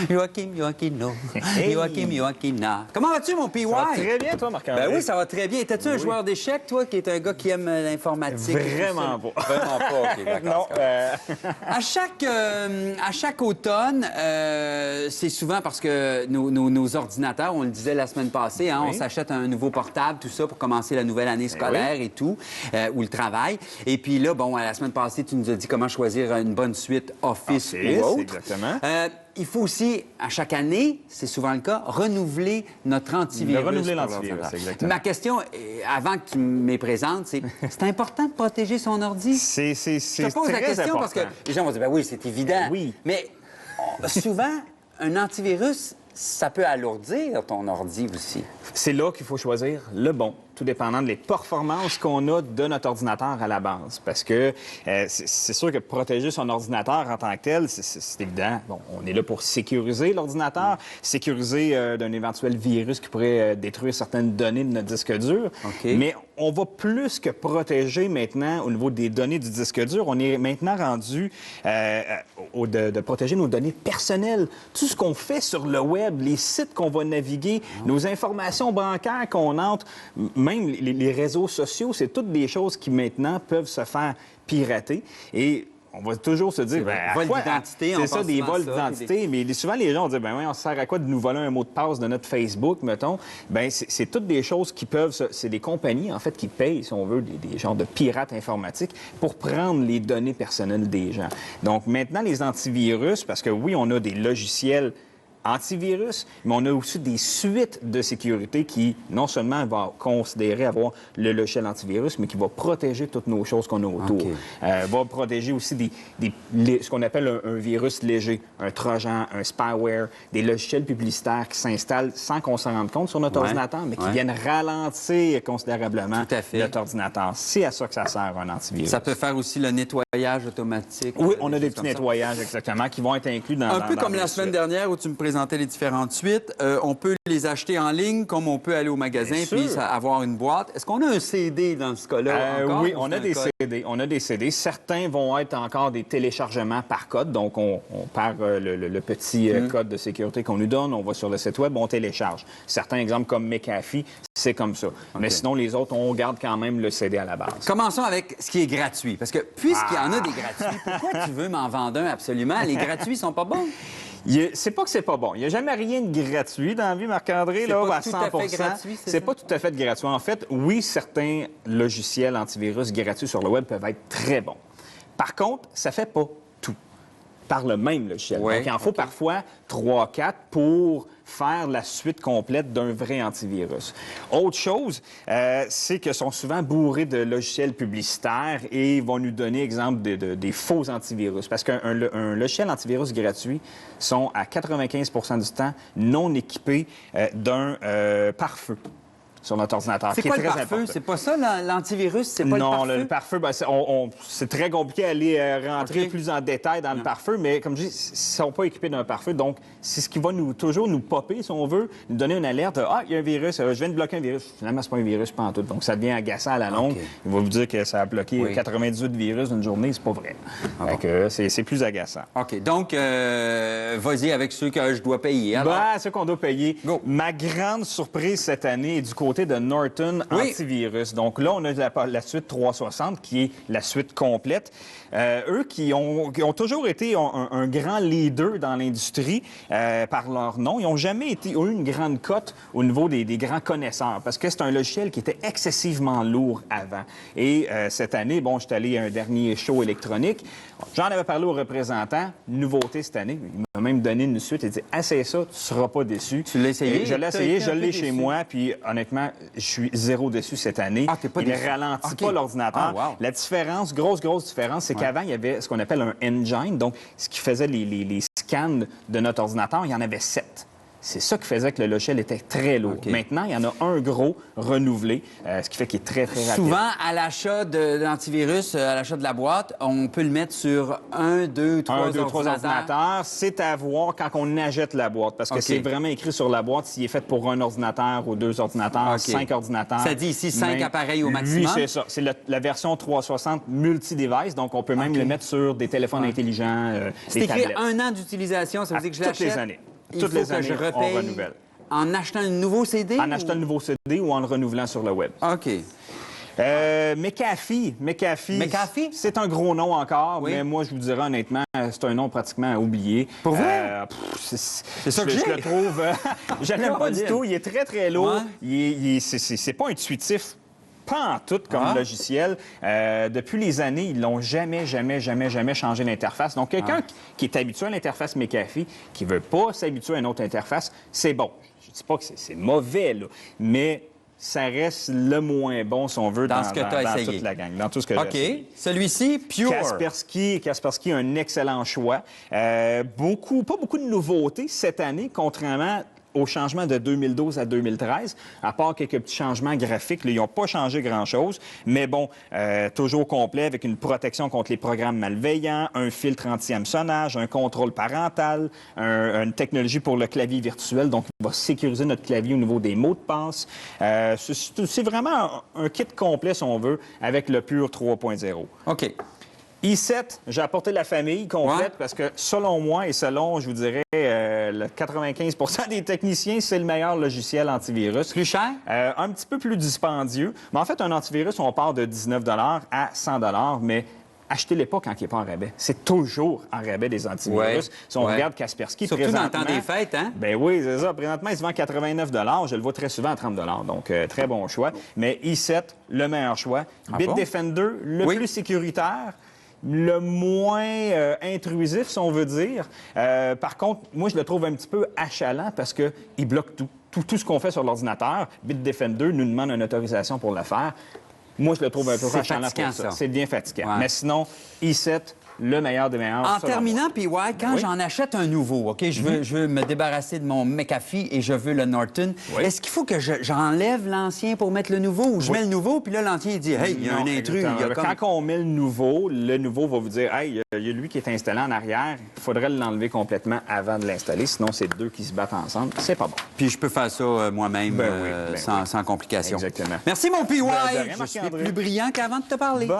Joachim. Hey. Joachina. Comment vas-tu, mon PY? Ça va très bien, toi, Marc-André? Ben oui, ça va très bien. Étais-tu un joueur d'échecs, toi, qui est un gars qui aime l'informatique? Vraiment pas. Vraiment pas, OK, d'accord. Non. À chaque automne, c'est souvent parce que nos ordinateurs, on le disait la semaine passée, hein, Oui. on s'achète un nouveau portable, tout ça, pour commencer la nouvelle année scolaire et tout, ou le travail. Et puis là, bon, la semaine passée, tu nous as dit comment choisir une bonne suite Office ou autre. Exactement. Il faut aussi, à chaque année, c'est souvent le cas, renouveler notre antivirus. Renouveler pour l'antivirus, l'ordinateur. exactement. Ma question, avant que tu me les présentes, c'est important de protéger son ordi? C'est Je te pose la très question important. parce que les gens vont dire, ben oui, c'est évident. Oui. Mais souvent, un antivirus, ça peut alourdir ton ordi aussi. C'est là qu'il faut choisir le bon, tout dépendant des performances qu'on a de notre ordinateur à la base. Parce que c'est sûr que protéger son ordinateur en tant que tel, c'est évident. Bon, on est là pour sécuriser l'ordinateur, sécuriser d'un éventuel virus qui pourrait détruire certaines données de notre disque dur. OK. Mais on va plus que protéger maintenant au niveau des données du disque dur. On est maintenant rendu de protéger nos données personnelles. Tout ce qu'on fait sur le web, les sites qu'on va naviguer, nos informations bancaires qu'on entre, même les réseaux sociaux, c'est toutes des choses qui maintenant peuvent se faire pirater. Et on va toujours se dire, vol d'identité, c'est ça, des vols d'identité. Mais souvent, les gens vont dire, ben oui, on se sert à quoi de nous voler un mot de passe de notre Facebook, mettons? Ben c'est toutes des choses qui peuvent... C'est des compagnies, en fait, qui payent, si on veut, des genres de pirates informatiques pour prendre les données personnelles des gens. Donc, maintenant, les antivirus, parce que oui, on a des logiciels antivirus, mais on a aussi des suites de sécurité qui, non seulement va considérer avoir le logiciel antivirus, mais qui va protéger toutes nos choses qu'on a autour. OK. Va protéger aussi ce qu'on appelle un virus léger, un trojan, un spyware, des logiciels publicitaires qui s'installent sans qu'on s'en rende compte sur notre ordinateur, mais qui viennent ralentir considérablement Tout à fait. notre ordinateur. C'est à ça que ça sert, un antivirus. Ça peut faire aussi le nettoyage automatique. Oui, on a des petits choses comme ça. nettoyages, exactement, qui vont être inclus dans Un peu dans comme les la semaine suites. dernière où tu me présentais les différentes suites. On peut les acheter en ligne comme on peut aller au magasin Bien puis sûr. avoir une boîte. Est-ce qu'on a un CD dans ce cas-là encore? Oui, ou on c'est a un des code? CD. On a des CD. Certains vont être encore des téléchargements par code. Donc, on perd le petit code de sécurité qu'on nous donne. On va sur le site web, on télécharge. Certains exemples comme McAfee, c'est comme ça. Mais sinon, les autres, on garde quand même le CD à la base. Commençons avec ce qui est gratuit. Parce que puisqu'il y en a des gratuits, pourquoi tu veux m'en vendre un absolument? Les gratuits sont pas bons? C'est pas que c'est pas bon. Il n'y a jamais rien de gratuit dans la vie, Marc-André, là, pas à tout 100 à fait gratuit, c'est C'est ça? pas tout à fait gratuit. En fait, oui, certains logiciels antivirus gratuits sur le web peuvent être très bons. Par contre, ça fait pas tout par le même logiciel. Ouais, Donc, il en faut parfois 3, 4 pour faire la suite complète d'un vrai antivirus. Autre chose, c'est qu'ils sont souvent bourrés de logiciels publicitaires et vont nous donner, exemple, des faux antivirus. Parce qu'un logiciel antivirus gratuit sont à 95 du temps non équipés d'un pare-feu sur notre ordinateur. C'est qui est quoi le très pare-feu? important. C'est pas ça, l'antivirus? C'est pas Non, le le pare-feu? pare-feu, c'est très compliqué à aller rentrer OK. plus en détail dans le pare-feu, mais comme je dis, ils ne sont pas équipés d'un pare-feu. Donc, c'est ce qui va toujours nous popper, si on veut, nous donner une alerte. Ah, il y a un virus, je viens de bloquer un virus. Finalement, c'est pas un virus, pas en tout. Donc, ça devient agaçant à la longue. OK. Il va vous dire que ça a bloqué Oui. 98 virus d'une journée, c'est pas vrai. Fait que, c'est plus agaçant. OK. Donc, vas-y avec ceux que je dois payer. Alors, Ce qu'on doit payer. Go. Ma grande surprise cette année est du côté de Norton Antivirus. Donc là, on a la suite 360 qui est la suite complète. Eux qui ont toujours été un grand leader dans l'industrie par leur nom, ils n'ont jamais eu une grande cote au niveau des grands connaisseurs parce que c'est un logiciel qui était excessivement lourd avant. Et cette année, bon, je suis allé à un dernier show électronique. J'en avais parlé aux représentants. Nouveauté cette année. Il m'a même donné une suite. Il dit « Essaye ça, tu ne seras pas déçu. » Tu l'as essayé? Et je l'ai essayé, T'as je été un l'ai peu chez déçu? moi. Puis honnêtement, je suis zéro déçu cette année. Ah, t'es pas Il déçu? ne ralentit OK. pas l'ordinateur. Ah, wow. La différence, grosse différence, c'est qu'avant, il y avait ce qu'on appelle un engine. Donc, ce qui faisait les scans de notre ordinateur, il y en avait 7. C'est ça qui faisait que le logiciel était très lourd. OK. Maintenant, il y en a un gros renouvelé, ce qui fait qu'il est très, très rapide. Souvent, à l'achat de l'antivirus, à l'achat de la boîte, on peut le mettre sur 1, 2, 3 ordinateurs. C'est à voir quand on achète la boîte, parce que OK. c'est vraiment écrit sur la boîte s'il est fait pour un ordinateur ou 2 ordinateurs, OK. 5 ordinateurs. Ça dit ici 5 Même- appareils au maximum? Oui, c'est ça. C'est la version 360 multi-device, donc on peut même OK. le mettre sur des téléphones intelligents, C'est des écrit tablettes. 1 an d'utilisation, ça veut dire que je Toutes les l'achète? années. Il Toutes faut les que années, je on repaye renouvelle. en achetant un nouveau CD? En achetant un nouveau CD ou en le renouvelant sur le web. OK. McAfee. McAfee? C'est un gros nom encore, Oui. mais moi, je vous dirais honnêtement, c'est un nom pratiquement à oublier. Pour vrai? C'est ça que je j'ai. le trouve... je l'aime pas du Colin. tout. Il est très, très lourd. Ouais. C'est pas intuitif. Pas en tout comme logiciel. Depuis les années, ils n'ont jamais changé l'interface. Donc, quelqu'un qui est habitué à l'interface McAfee, qui ne veut pas s'habituer à une autre interface, c'est bon. Je ne dis pas que c'est mauvais, là, mais ça reste le moins bon, si on veut, Dans ce que t'as essayé. toute la gang, dans tout ce que j'ai OK. essayé. Celui-ci, Pure. Kaspersky, un excellent choix. Pas beaucoup de nouveautés cette année, contrairement au changement de 2012 à 2013, à part quelques petits changements graphiques. Là, ils n'ont pas changé grand-chose, mais bon, toujours complet avec une protection contre les programmes malveillants, un filtre anti-hameçonnage, un contrôle parental, une technologie pour le clavier virtuel, donc il va sécuriser notre clavier au niveau des mots de passe. C'est vraiment un kit complet, si on veut, avec le Pure 3.0. OK. i7, j'ai apporté la famille complète Ouais. parce que, selon moi et selon, je vous dirais, le 95 des techniciens, c'est le meilleur logiciel antivirus. Plus cher? Un petit peu plus dispendieux. Mais en fait, un antivirus, on part de 19 à 100 mais achetez-les pas quand il n'est pas en rabais. C'est toujours en rabais des antivirus. Ouais. Si on Ouais. regarde Kaspersky, Surtout dans le temps présentement... des fêtes, hein? Ben oui, c'est ça. Présentement, il se vend 89 Je le vois très souvent à 30 donc très bon choix. Mais i7, le meilleur choix. Bitdefender, le plus sécuritaire. Le moins intrusif, si on veut dire. Par contre, moi, je le trouve un petit peu achalant parce qu'il bloque tout. Tout ce qu'on fait sur l'ordinateur. Bitdefender nous demande une autorisation pour le faire. Moi, je le trouve un peu achalant pour ça. C'est bien fatigant. Ouais. Mais sinon, i7, le meilleur des meilleurs. En terminant, PY, quand j'en achète un nouveau, OK, je veux me débarrasser de mon McAfee et je veux le Norton, est-ce qu'il faut que j'enlève l'ancien pour mettre le nouveau ou je mets le nouveau, puis là, l'ancien, il dit, hey, il y a un intrus. Il y a comme... Quand on met le nouveau va vous dire, hey, il y a lui qui est installé en arrière, il faudrait l'enlever complètement avant de l'installer, sinon c'est deux qui se battent ensemble. C'est pas bon. Puis je peux faire ça moi-même sans complication. Exactement. Merci, mon PY. De rien, Je suis Marc-André. plus brillant qu'avant de te parler. Bon.